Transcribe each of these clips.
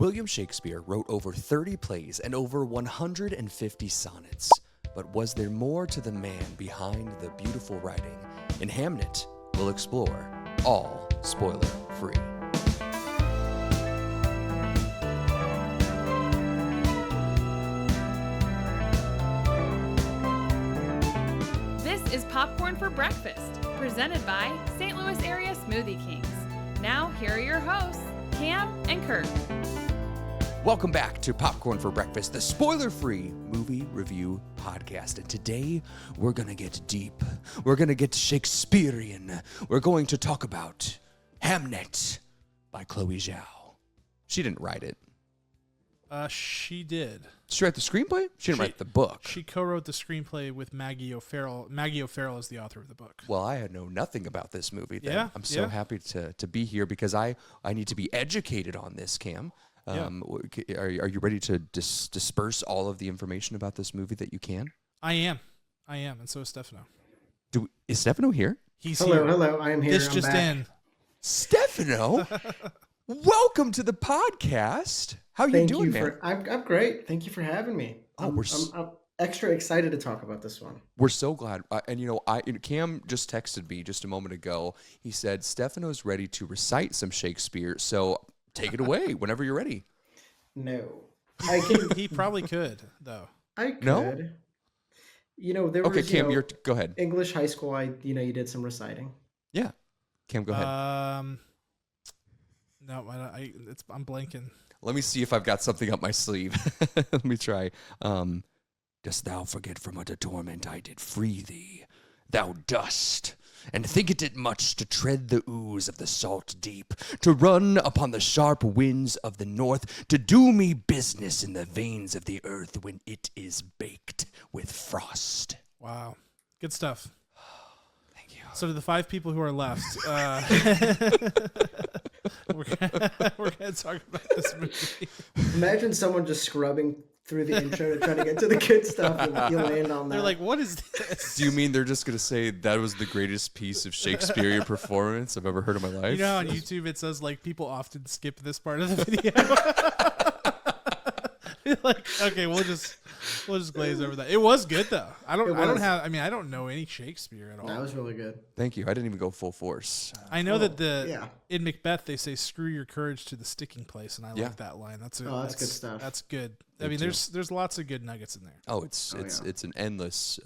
William Shakespeare wrote over 30 plays and over 150 sonnets. But was there more to the man behind the beautiful writing? In Hamnet, we'll explore, all spoiler-free. This is Popcorn for Breakfast, presented by St. Louis Area Smoothie Kings. Now, here are your hosts, Cam and Kurt. Welcome back to Popcorn for Breakfast, the spoiler-free movie review podcast. And today, we're going to get deep. We're going to get Shakespearean. We're going to talk about Hamnet by Chloe Zhao. She didn't write it. She did. Did she write the screenplay? She didn't write the book. She co-wrote the screenplay with Maggie O'Farrell. Maggie O'Farrell is the author of the book. Well, I know nothing about this movie. Then. Yeah, I'm so happy to be here because I need to be educated on this, Cam. Are you ready to disperse all of the information about this movie that you can? I am, and so is Stefano. Is Stefano here? He's hello, here. Hello, I am here. This I'm just back. in. Stefano, welcome to the podcast. How are you doing, man? I'm great. Thank you for having me. I'm extra excited to talk about this one. We're so glad. Cam just texted me just a moment ago. He said Stefano's ready to recite some Shakespeare, so take it away whenever you're ready. No, I can. He probably could, though. I could. No? There was. Okay, Cam, go ahead. English high school. You did some reciting. Yeah, Cam, go ahead. No, I'm blanking. Let me see if I've got something up my sleeve. Let me try. Dost thou forget from what a torment I did free thee? Thou dost. And think it much to tread the ooze of the salt deep, to run upon the sharp winds of the north, to do me business in the veins of the earth when it is baked with frost. Wow. Good stuff. Thank you. So to the 5 people who are left, we're going to talk about this movie. Imagine someone just scrubbing through the intro to try to get to the good stuff, and you land on that. They're like, what is this? Do you mean they're just going to say that was the greatest piece of Shakespearean performance I've ever heard in my life? You know, on YouTube it says like people often skip this part of the video. Like, okay, we'll just glaze over that. It was good though. I don't know any Shakespeare at all. That was really good. Thank you. I didn't even go full force. I know that in Macbeth they say "screw your courage to the sticking place," and I like that line. That's good stuff. That's good. Me I mean, too. there's lots of good nuggets in there. Oh, it's an endless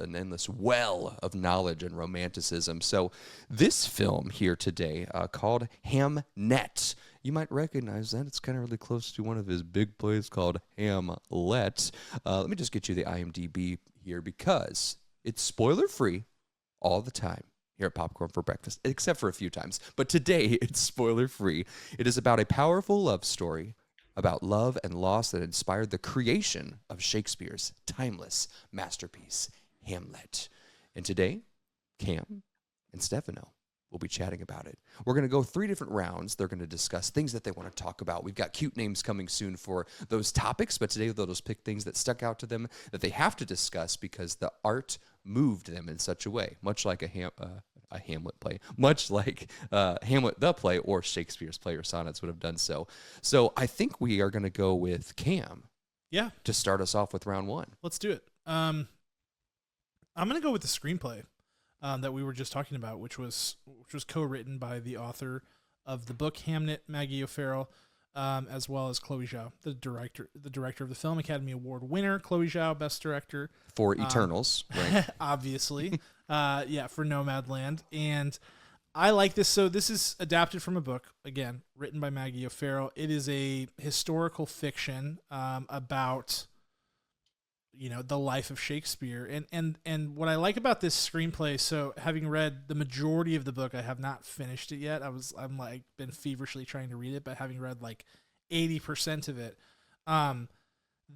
well of knowledge and romanticism. So this film here today, called Hamnet, you might recognize that. It's kind of really close to one of his big plays called Hamlet. Let me just get you the IMDb here because it's spoiler-free all the time here at Popcorn for Breakfast, except for a few times. But today, it's spoiler-free. It is about a powerful love story about love and loss that inspired the creation of Shakespeare's timeless masterpiece, Hamlet. And today, Cam and Stefano will be chatting about it. We're going to go 3 different rounds. They're going to discuss things that they want to talk about. We've got cute names coming soon for those topics, but today they'll just pick things that stuck out to them that they have to discuss because the art moved them in such a way, much like a Hamlet play, much like Hamlet the play or Shakespeare's play or sonnets would have done so. So I think we are going to go with Cam. Yeah. To start us off with round 1. Let's do it. I'm going to go with the screenplay that we were just talking about, which was co-written by the author of the book Hamnet, Maggie O'Farrell, as well as Chloe Zhao, the director of the film, Academy Award winner. Chloe Zhao, best director for Eternals, right? Obviously, for Nomadland, and I like this. So this is adapted from a book, again, written by Maggie O'Farrell. It is a historical fiction about the life of Shakespeare. And what I like about this screenplay, so having read the majority of the book, I have not finished it yet. I'm been feverishly trying to read it, but having read like 80% of it,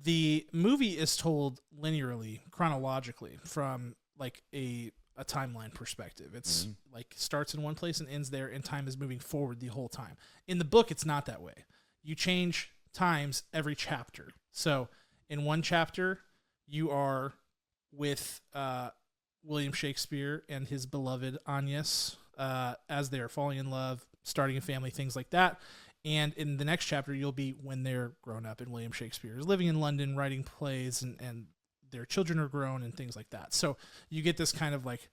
the movie is told linearly, chronologically, from like a timeline perspective. It's like starts in one place and ends there, and time is moving forward the whole time. In the book, it's not that way. You change times every chapter. So in one chapter, you are with William Shakespeare and his beloved Agnes as they are falling in love, starting a family, things like that. And in the next chapter, you'll be when they're grown up and William Shakespeare is living in London, writing plays, and their children are grown and things like that. So you get this kind of like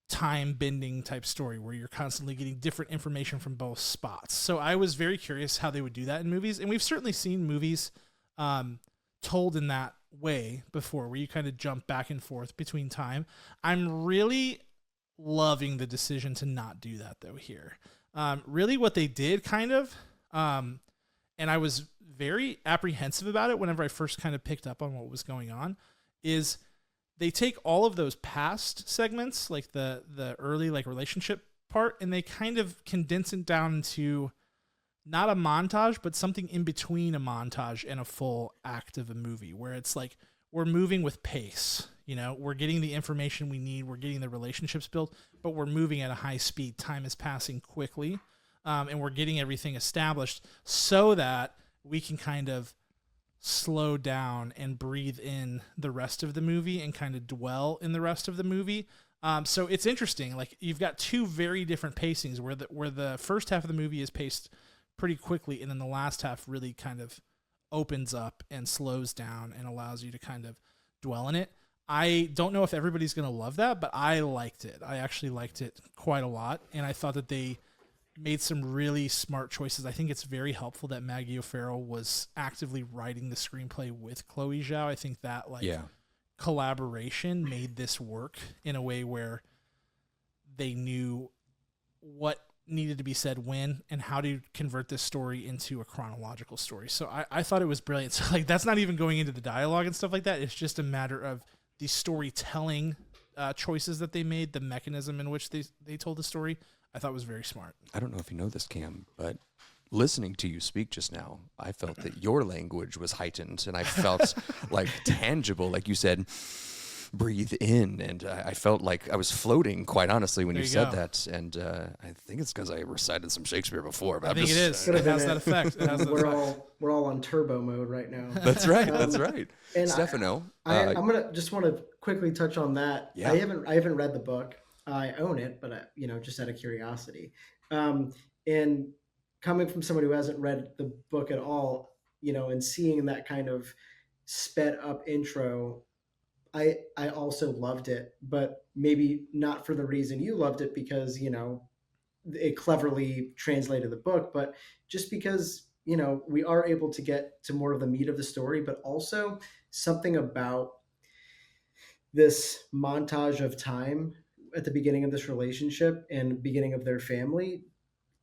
time bending type story where you're constantly getting different information from both spots. So I was very curious how they would do that in movies. And we've certainly seen movies told in that way before, where you kind of jump back and forth between time. I'm really loving the decision to not do that though here. Really what they did kind of, and I was very apprehensive about it whenever I first kind of picked up on what was going on, is they take all of those past segments, like the early like relationship part, and they kind of condense it down into not a montage, but something in between a montage and a full act of a movie, where it's like we're moving with pace. You know, we're getting the information we need, we're getting the relationships built, but we're moving at a high speed. Time is passing quickly, and we're getting everything established so that we can kind of slow down and breathe in the rest of the movie and kind of dwell in the rest of the movie. So it's interesting. Like, you've got two very different pacings where the first half of the movie is paced pretty quickly, and then the last half really kind of opens up and slows down and allows you to kind of dwell in it. I don't know if everybody's going to love that, but I liked it. I actually liked it quite a lot, and I thought that they made some really smart choices. I think it's very helpful that Maggie O'Farrell was actively writing the screenplay with Chloe Zhao. I think that collaboration made this work in a way where they knew what needed to be said when and how to convert this story into a chronological story. So I thought it was brilliant. So like, that's not even going into the dialogue and stuff like that. It's just a matter of the storytelling choices that they made, the mechanism in which they told the story. I thought was very smart. I don't know if you know this, Cam, but listening to you speak just now, I felt that your language was heightened, and I felt like tangible, like you said, breathe in, and I felt like I was floating, quite honestly, when you said that, and I think it's because I recited some Shakespeare before. But I think it is. It has that effect. We're all on turbo mode right now. That's right. That's right. And Stefano, I'm gonna just want to quickly touch on that. Yeah. I haven't read the book. I own it, but just out of curiosity. And coming from someone who hasn't read the book at all, and seeing that kind of sped up intro, I also loved it, but maybe not for the reason you loved it, because, it cleverly translated the book, but just because, we are able to get to more of the meat of the story, but also something about this montage of time at the beginning of this relationship and beginning of their family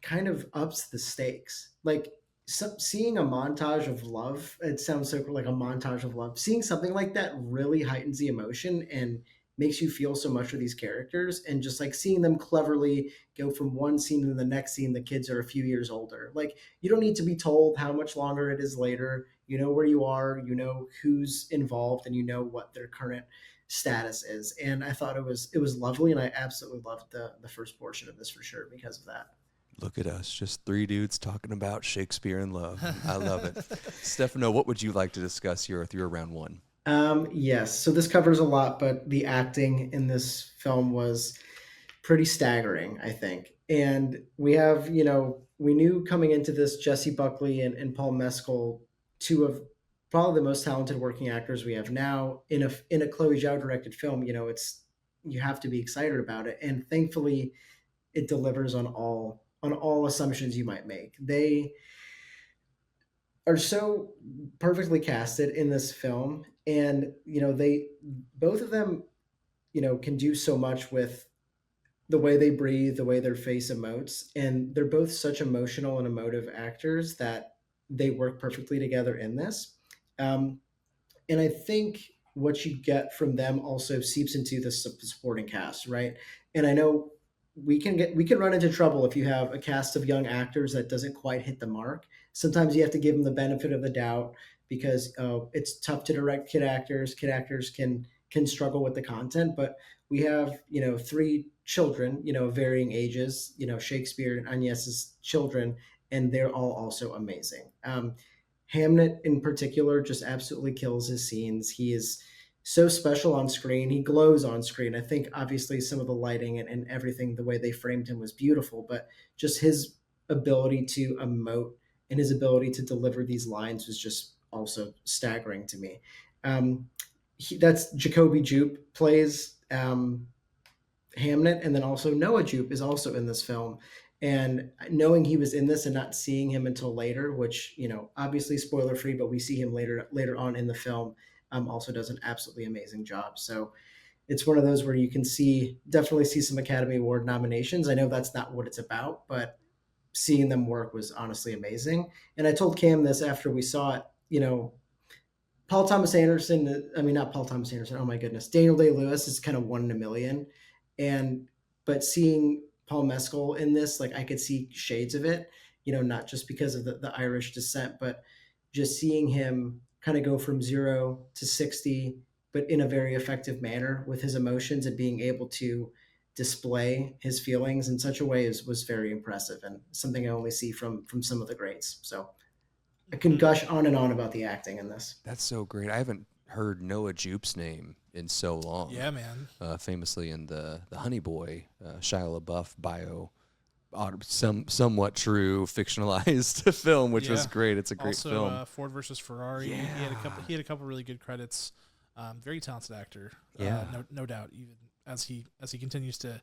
kind of ups the stakes. Like, seeing a montage of love, it sounds so like a montage of love. Seeing something like that really heightens the emotion and makes you feel so much for these characters. And just like seeing them cleverly go from one scene to the next scene, the kids are a few years older. Like, you don't need to be told how much longer it is later. You know where you are, you know who's involved, and you know what their current status is. And I thought it was lovely, and I absolutely loved the first portion of this for sure because of that. Look at us, just three dudes talking about Shakespeare and love. I love it. Stefano, what would you like to discuss here with your round one? Yes, so this covers a lot, but the acting in this film was pretty staggering, I think. And we have, we knew coming into this Jessie Buckley and Paul Mescal, two of probably the most talented working actors we have now in a Chloe Zhao directed film. You have to be excited about it, and thankfully it delivers on all assumptions you might make. They are so perfectly casted in this film, and they both of them can do so much with the way they breathe, the way their face emotes, and they're both such emotional and emotive actors that they work perfectly together in this. And I think what you get from them also seeps into the supporting cast, right? And I know we can run into trouble if you have a cast of young actors that doesn't quite hit the mark. Sometimes you have to give them the benefit of the doubt, because it's tough to direct kid actors. Kid actors can struggle with the content, but we have three children, varying ages, Shakespeare and Agnes's children, and they're all also amazing. Hamnet in particular just absolutely kills his scenes. He is so special on screen. He glows on screen. I think obviously some of the lighting and everything, the way they framed him was beautiful, but just his ability to emote and his ability to deliver these lines was just also staggering to me. That's Jacoby Jupe plays Hamnet, and then also Noah Jupe is also in this film. And knowing he was in this and not seeing him until later, which obviously spoiler free, but we see him later on in the film, also does an absolutely amazing job. So it's one of those where you can definitely see some Academy Award nominations. I know that's not what it's about, but seeing them work was honestly amazing. And I told Cam this after we saw it. Paul Thomas Anderson, I mean, not Paul Thomas Anderson, oh my goodness. Daniel Day-Lewis is kind of one in a million. But seeing Paul Mescal in this, like I could see shades of it, not just because of the Irish descent, but just seeing him kind of go from 0 to 60, but in a very effective manner with his emotions and being able to display his feelings in such a way was very impressive and something I only see from some of the greats. So I can gush on and on about the acting in this. That's so great. I haven't heard Noah Jupe's name in so long. Yeah, man. Famously in the Honey Boy, Shia LaBeouf bio, somewhat true fictionalized film, which was great. It's a great film. Also, Ford versus Ferrari. Yeah. He had a couple really good credits. Very talented actor. Yeah. No doubt. Even as he continues to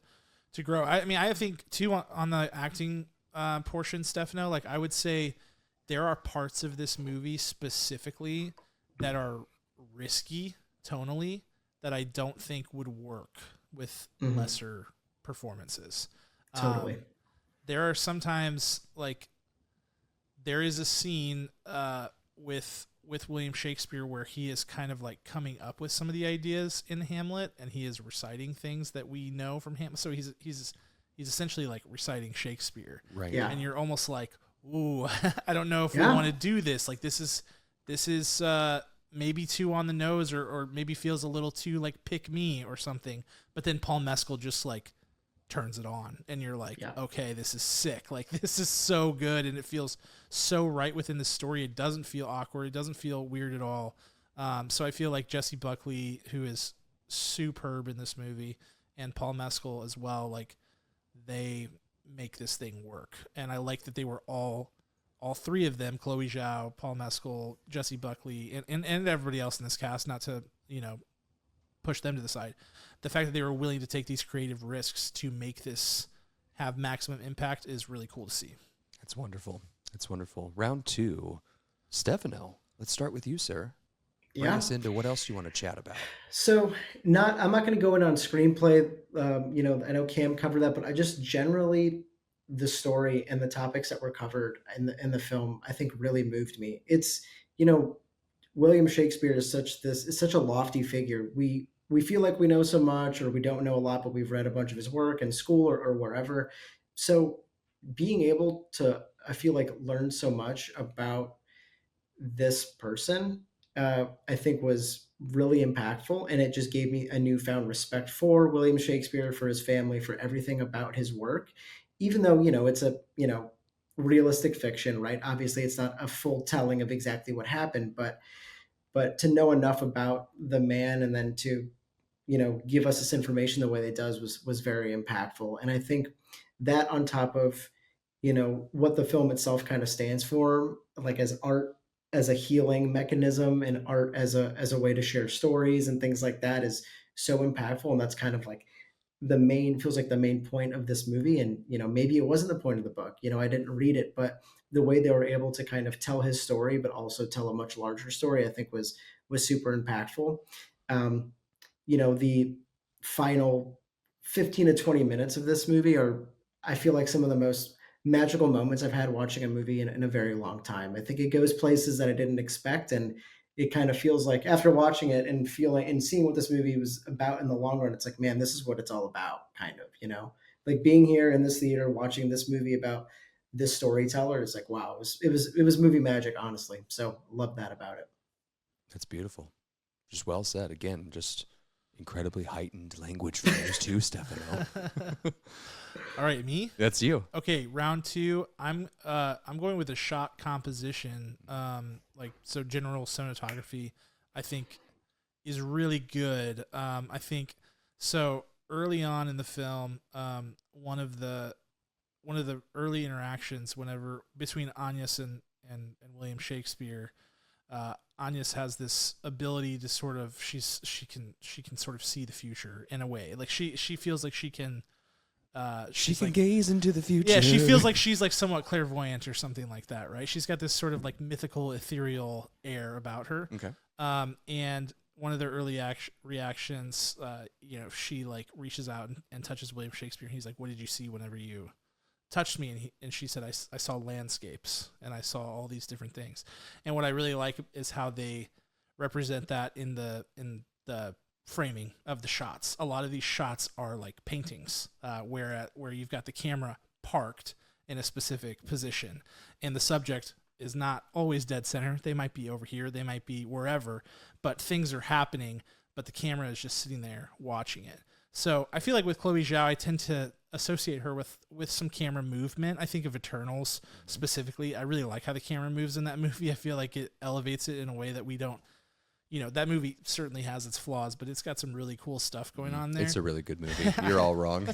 grow. I mean, I think too on the acting portion, Stefano. Like I would say, there are parts of this movie specifically that are risky tonally that I don't think would work with lesser performances. Totally. There are sometimes like there is a scene with William Shakespeare where he is kind of like coming up with some of the ideas in Hamlet, and he is reciting things that we know from Hamlet. So he's essentially like reciting Shakespeare, Right? Yeah. And you're almost like, ooh, I don't know if we want to do this. Like this is maybe too on the nose, or maybe feels a little too like pick me or something. But then Paul Mescal just like turns it on, and you're like, okay, this is sick. Like this is so good, and it feels so right within the story. It doesn't feel awkward. It doesn't feel weird at all. So I feel like Jessie Buckley, who is superb in this movie, and Paul Mescal as well, like they make this thing work. And I like that they were all three of them, Chloe Zhao, Paul Mescal, Jessie Buckley, and everybody else in this cast, not to, push them to the side. The fact that they were willing to take these creative risks to make this have maximum impact is really cool to see. That's wonderful. That's wonderful. Round 2, Stefano. Let's start with you, sir. Bring us into what else you want to chat about. So I'm not going to go in on screenplay. I know Cam covered that, but I just generally the story and the topics that were covered in the film, I think really moved me. It's, William Shakespeare is such a lofty figure. We feel like we know so much, or we don't know a lot, but we've read a bunch of his work in school or wherever. So being able to, I feel like, learn so much about this person, I think was really impactful, and it just gave me a newfound respect for William Shakespeare, for his family, for everything about his work, even though it's a realistic fiction, right? Obviously it's not a full telling of exactly what happened, but to know enough about the man and then to give us this information the way it does was very impactful. And I think that, on top of what the film itself kind of stands for, like as art as a healing mechanism and art as a way to share stories and things like that, is so impactful. And that's kind of like feels like the main point of this movie. And maybe it wasn't the point of the book, I didn't read it, but the way they were able to kind of tell his story but also tell a much larger story, I think was super impactful. The final 15 to 20 minutes of this movie are, I feel like, some of the most magical moments I've had watching a movie in a very long time. I think it goes places that I didn't expect, and it kind of feels like, after watching it and feeling and seeing what this movie was about in the long run, it's like, man, this is what it's all about, kind of, like being here in this theater watching this movie about this storyteller is like, wow, it was movie magic, honestly. So love that about it. That's beautiful. Just well said. Again, just incredibly heightened language from those two, Stefano. All right, me? That's you. Okay, round 2. I'm going with a shot composition. So general cinematography, I think, is really good. I think so. Early on in the film, one of the one of the early interactions whenever between Agnes and William Shakespeare. Agnes has this ability to sort of she can sort of see the future in a way. Like she feels like she can gaze into the future. Yeah, she feels like she's like somewhat clairvoyant or something like that, right? She's got this sort of like mythical, ethereal air about her. Okay. And one of their early reactions, she like reaches out and touches William Shakespeare. And he's like, "What did you see whenever you touched me?" And she said, I saw landscapes and I saw all these different things. And what I really like is how they represent that in the framing of the shots. A lot of these shots are like paintings, where you've got the camera parked in a specific position and the subject is not always dead center. They might be over here, they might be wherever, but things are happening, but the camera is just sitting there watching it. So I feel like with Chloe Zhao, I tend to associate her with some camera movement. I think of Eternals specifically. I really like how the camera moves in that movie. I feel like it elevates it in a way that we don't. That movie certainly has its flaws, but it's got some really cool stuff going on there. It's a really good movie. You're all wrong.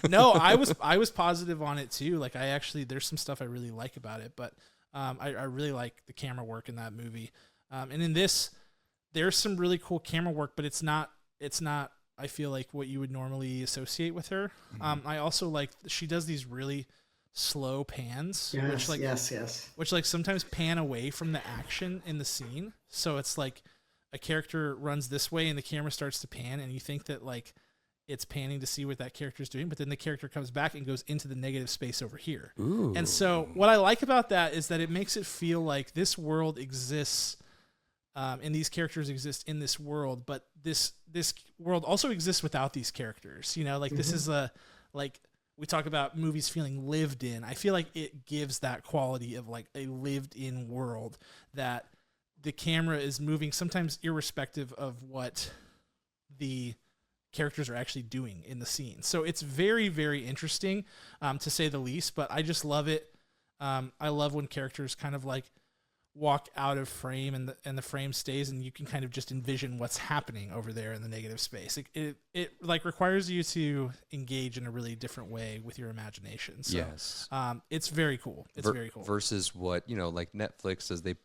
No, I was positive on it too. Like there's some stuff I really like about it, but I really like the camera work in that movie. And in this, there's some really cool camera work, but it's not. I feel like what you would normally associate with her. I also like she does these really slow pans, which like sometimes pan away from the action in the scene. So it's like a character runs this way and the camera starts to pan and you think that like it's panning to see what that character's doing, but then the character comes back and goes into the negative space over here. Ooh. And so what I like about that is that it makes it feel like this world exists, and these characters exist in this world, but this world also exists without these characters. This is we talk about movies feeling lived in. I feel like it gives that quality of like a lived in world that the camera is moving sometimes irrespective of what the characters are actually doing in the scene. So it's very, very interesting, to say the least, but I just love it. I love when characters kind of like walk out of frame and the frame stays and you can kind of just envision what's happening over there in the negative space. It like requires you to engage in a really different way with your imagination. So, yes. It's very cool. It's very cool. Versus what, like Netflix, as they,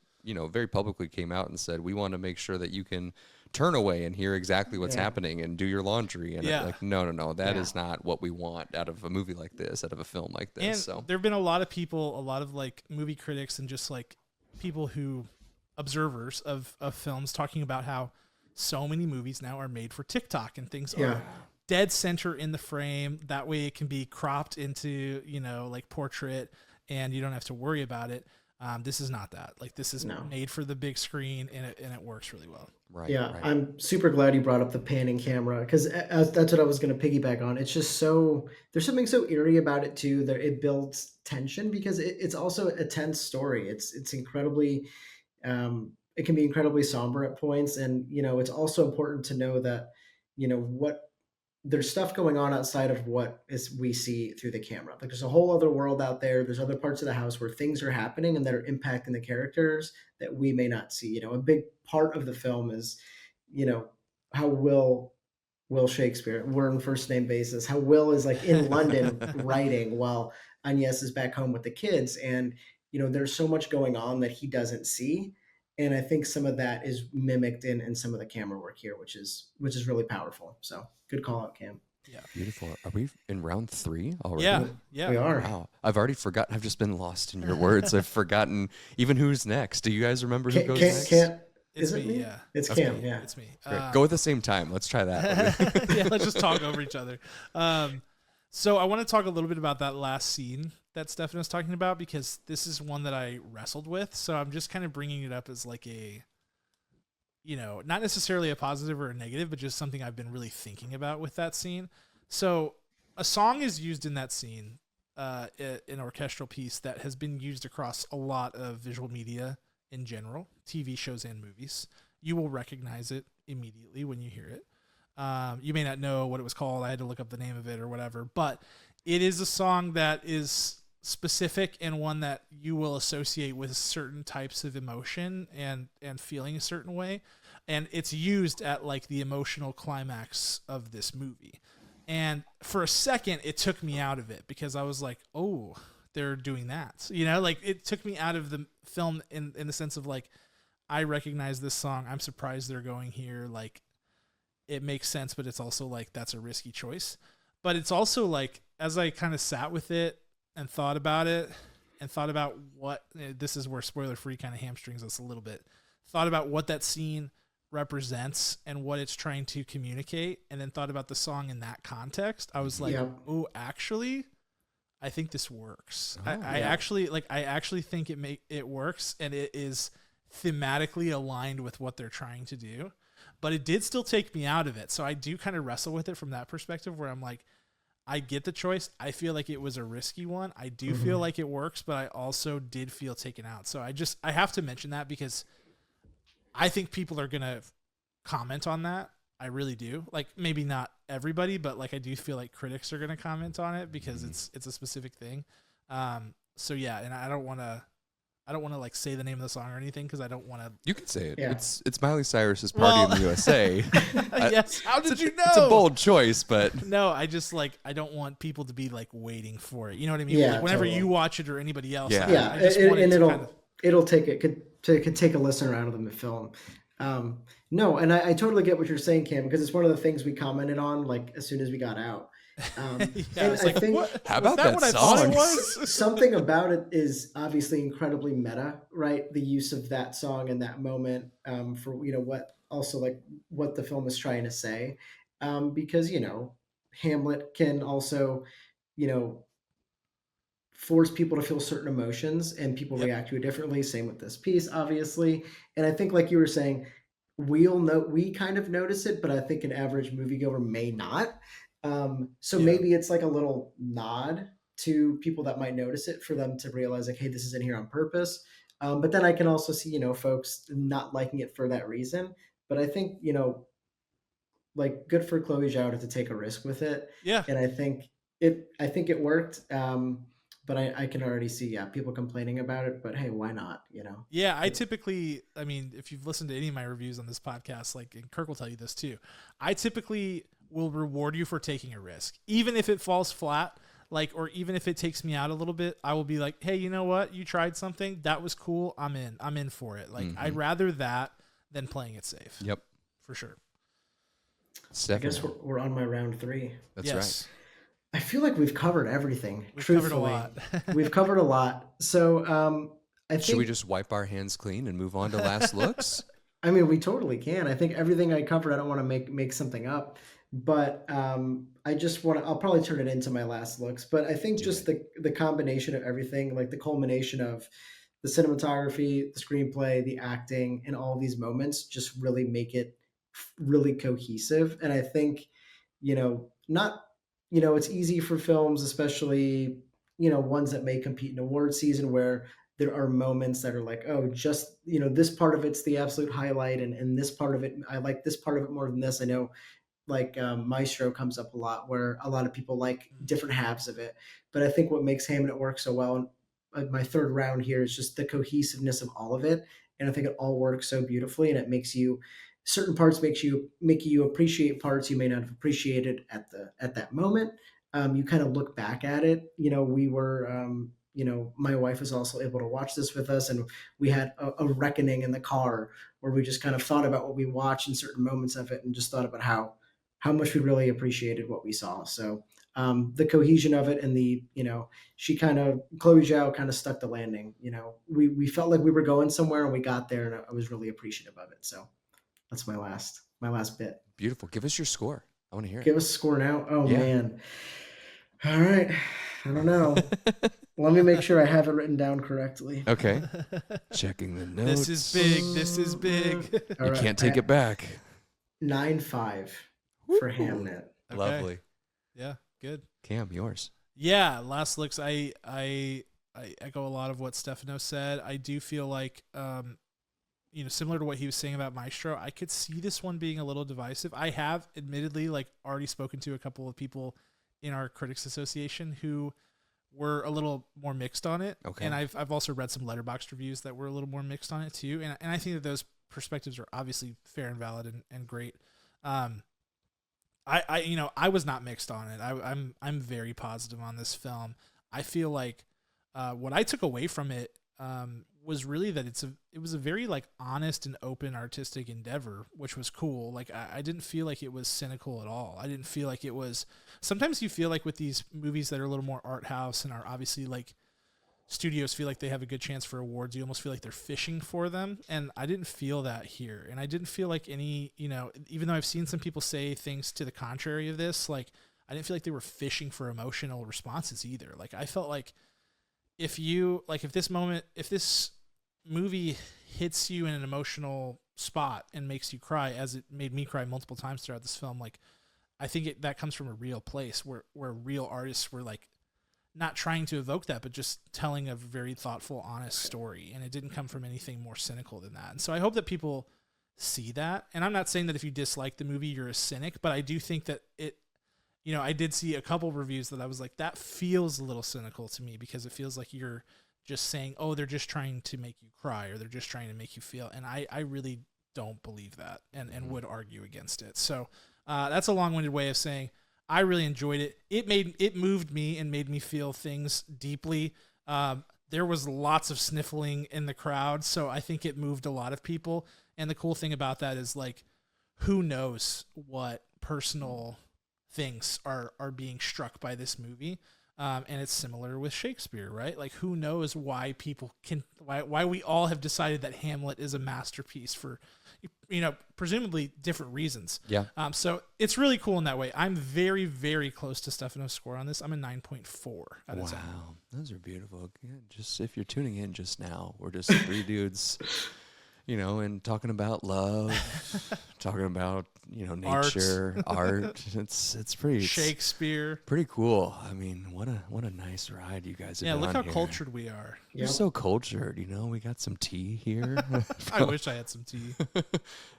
very publicly came out and said, we want to make sure that you can turn away and hear exactly what's happening and do your laundry. And no, that is not what we want out of a movie like this, out of a film like this. And so there've been a lot of like movie critics and just like people who observers of films talking about how so many movies now are made for TikTok and things are dead center in the frame. That way it can be cropped into, like portrait and you don't have to worry about it. This is not that. Like this is made for the big screen and it works really well. Right. Yeah, right. I'm super glad you brought up the panning camera because that's what I was going to piggyback on. It's just there's something so eerie about it too that it builds tension because it's also a tense story. It's incredibly, it can be incredibly somber at points, and it's also important to know that what there's stuff going on outside of what we see through the camera. Like there's a whole other world out there. There's other parts of the house where things are happening and that are impacting the characters that we may not see. A big part of the film is, how Will Shakespeare, we're on first name basis, how Will is like in London writing while Agnes is back home with the kids. And, there's so much going on that he doesn't see. And I think some of that is mimicked in some of the camera work here, which is really powerful. So good call out, Cam. Yeah. Beautiful. Are we in round 3 already? Yeah. We are. Wow. I've already forgotten. I've just been lost in your words. I've forgotten even who's next. Do you guys remember who goes next? It's me. Yeah. It's That's Cam. me. Yeah. It's me. Great. Go at the same time. Let's try that. Yeah. Let's just talk over each other. So I want to talk a little bit about that last scene that Stefan was talking about, because this is one that I wrestled with. So I'm just kind of bringing it up as like a, not necessarily a positive or a negative, but just something I've been really thinking about with that scene. So a song is used in that scene, an orchestral piece that has been used across a lot of visual media in general, TV shows and movies. You will recognize it immediately when you hear it. You may not know what it was called. I had to look up the name of it or whatever, but it is a song that is specific and one that you will associate with certain types of emotion and feeling a certain way. And it's used at like the emotional climax of this movie. And for a second, it took me out of it because I was like, oh, they're doing that. You know, like it took me out of the film in the sense of like, I recognize this song. I'm surprised they're going here. Like, it makes sense, but it's also like, that's a risky choice. But it's also like, as I kind of sat with it and thought about it and thought about what, this is where spoiler free kind of hamstrings us a little bit, thought about what that scene represents and what it's trying to communicate, and then thought about the song in that context. I was like, oh, actually, I think this works. I actually think it works, and it is thematically aligned with what they're trying to do, but it did still take me out of it. So I do kind of wrestle with it from that perspective where I'm like, I get the choice. I feel like it was a risky one. I do feel like it works, but I also did feel taken out. So I have to mention that because I think people are going to comment on that. I really do. Like, maybe not everybody, but like, I do feel like critics are going to comment on it because it's a specific thing. So yeah. And I don't want to like say the name of the song or anything, cause I don't want to. You can say it. Yeah. It's Miley Cyrus's Party in the USA. Yes. How did you know? It's a bold choice, but no, I just like, I don't want people to be like waiting for it. You know what I mean? Yeah, Like, whenever totally. you watch it or anybody else. Yeah. I just want it to kind of, It'll take it could take a listener out of the film. No, and I totally get what you're saying, Cam, because it's one of the things we commented on like as soon as we got out. yeah, and it's I like, think what? How Was about that what I thought song? it was? something about it is obviously incredibly meta, right? The use of that song in that moment, for what the film is trying to say, because Hamlet can also, force people to feel certain emotions, and people react to it differently. Same with this piece, obviously. And I think, like you were saying, we kind of notice it, but I think an average moviegoer may not. So maybe it's like a little nod to people that might notice it for them to realize like, hey, this is in here on purpose. But then I can also see, folks not liking it for that reason. But I think, like, good for Chloe Zhao to take a risk with it. Yeah. And I think it worked. But I can already see, people complaining about it, but hey, why not, Yeah, I mean, if you've listened to any of my reviews on this podcast, like, and Kirk will tell you this too, I typically will reward you for taking a risk. Even if it falls flat, like, or even if it takes me out a little bit, I will be like, hey, you know what? You tried something. That was cool. I'm in for it. Like, I'd rather that than playing it safe. Yep. For sure. I guess we're on my round 3. That's right. I feel like we've covered everything. We've truthfully. covered a lot. We've covered a lot. So I think. Should we just wipe our hands clean and move on to last looks? I mean, we totally can. I think everything I covered, I don't want to make something up, but I just want to. I'll probably turn it into my last looks. But I think the combination of everything, like the culmination of the cinematography, the screenplay, the acting, and all these moments, just really make it really cohesive. And I think, not. It's easy for films, especially, ones that may compete in award season, where there are moments that are like, oh, just, this part of it's the absolute highlight. And this part of it, I like this part of it more than this. I know, like, Maestro comes up a lot, where a lot of people like different halves of it. But I think what makes Hamnet work so well, and my third round here, is just the cohesiveness of all of it. And I think it all works so beautifully, and it makes you, certain parts make you appreciate parts you may not have appreciated at that moment. You kind of look back at it. We were, my wife was also able to watch this with us, and we had a reckoning in the car where we just kind of thought about what we watched in certain moments of it, and just thought about how much we really appreciated what we saw. So the cohesion of it, and Chloe Zhao kind of stuck the landing. We felt like we were going somewhere, and we got there, and I was really appreciative of it. So. That's my last bit. Beautiful. Give us your score. I want to hear it. Give us a score now. Oh, man. All right. I don't know. Let me make sure I have it written down correctly. Okay. Checking the notes. This is big. You can't take it back. 9.5 for Hamnet. Okay. Lovely. Yeah, good. Cam, yours. Yeah, last looks. I echo a lot of what Stefano said. I do feel like, similar to what he was saying about Maestro, I could see this one being a little divisive. I have admittedly already spoken to a couple of people in our critics association who were a little more mixed on it. Okay. And I've also read some Letterboxd reviews that were a little more mixed on it too. And I think that those perspectives are obviously fair and valid and great. I was not mixed on it. I'm very positive on this film. I feel like what I took away from it was really that it was a very like honest and open artistic endeavor, which was cool. Like I didn't feel like it was cynical at all. I didn't feel like it was. Sometimes you feel like with these movies that are a little more art house and are obviously like studios feel like they have a good chance for awards, you almost feel like they're fishing for them. And I didn't feel that here. And I didn't feel like any, even though I've seen some people say things to the contrary of this, like I didn't feel like they were fishing for emotional responses either. Like I felt like if this movie hits you in an emotional spot and makes you cry, as it made me cry multiple times throughout this film, like I think that comes from a real place where real artists were like not trying to evoke that, but just telling a very thoughtful, honest story. And it didn't come from anything more cynical than that. And so I hope that people see that. And I'm not saying that if you dislike the movie, you're a cynic, but I do think that I did see a couple reviews that I was like, that feels a little cynical to me, because it feels like you're just saying, oh, they're just trying to make you cry, or they're just trying to make you feel. And I really don't believe that and would argue against it. So that's a long-winded way of saying I really enjoyed it. It moved me and made me feel things deeply. There was lots of sniffling in the crowd, so I think it moved a lot of people. And the cool thing about that is, like, who knows what personal things are being struck by this movie. And it's similar with Shakespeare, right? Like, who knows why why we all have decided that Hamlet is a masterpiece for, presumably different reasons. Yeah. So it's really cool in that way. I'm very, very close to Stefano's score on this. I'm a 9.4 out of 10. Wow, those are beautiful. Yeah, just if you're tuning in just now, we're just three dudes, and talking about love, talking about nature, art. It's pretty Shakespeare. Pretty cool. I mean, what a nice ride you guys have. Yeah, been look on how here. cultured we are. You're so cultured. We got some tea here. I wish I had some tea.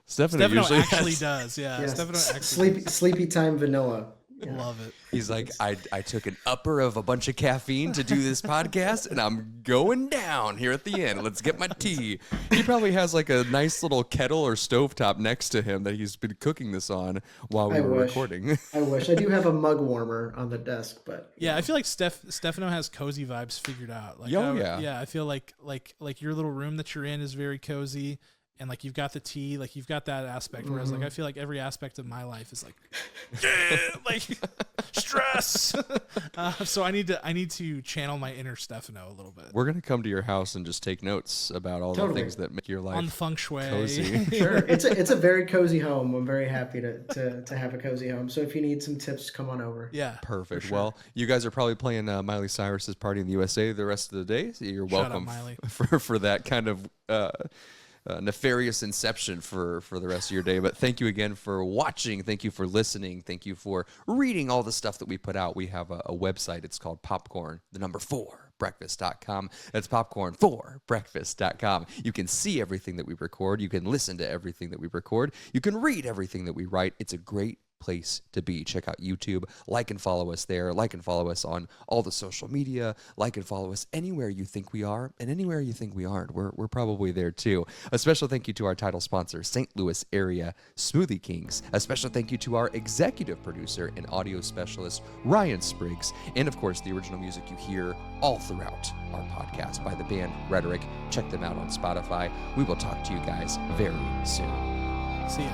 Stefano usually actually has. does. Yeah, Yes. Stefano actually Sleepy time vanilla. Yeah. love it. He's like, I took an upper of a bunch of caffeine to do this podcast, and I'm going down here at the end. Let's get my tea. He probably has like a nice little kettle or stovetop next to him that he's been cooking this on while we were recording. I wish. I do have a mug warmer on the desk, but Yeah, I feel like Stefano has cozy vibes figured out. Like, yeah. I feel like your little room that you're in is very cozy, and like you've got the tea, like you've got that aspect. Whereas like I feel like every aspect of my life is like, like stress. So I need to channel my inner Stefano a little bit. We're gonna come to your house and just take notes about all the things that make your life on feng shui. cozy. sure, it's a very cozy home. I'm very happy to have a cozy home. So if you need some tips, come on over. Yeah, Perfect. sure. Well, you guys are probably playing Miley Cyrus's Party in the USA the rest of the day. So you're Shout out, welcome Miley. for that kind of nefarious inception for the rest of your day. But thank you again for watching. Thank you for listening. Thank you for reading all the stuff that we put out. We have a website. It's called popcorn4breakfast.com. That's popcorn4breakfast.com. You can see everything that we record. You can listen to everything that we record. You can read everything that we write. It's a great place to be. Check out YouTube. Like and follow us there. Like and follow us on all the social media. Like and follow us anywhere you think we are and anywhere you think we aren't. We're probably there too. A special thank you to our title sponsor, St. Louis Area Smoothie Kings. A special thank you to our executive producer and audio specialist, Ryan Spriggs. And of course, the original music you hear all throughout our podcast by the band Rhetoric. Check them out on Spotify. We will talk to you guys very soon. See ya.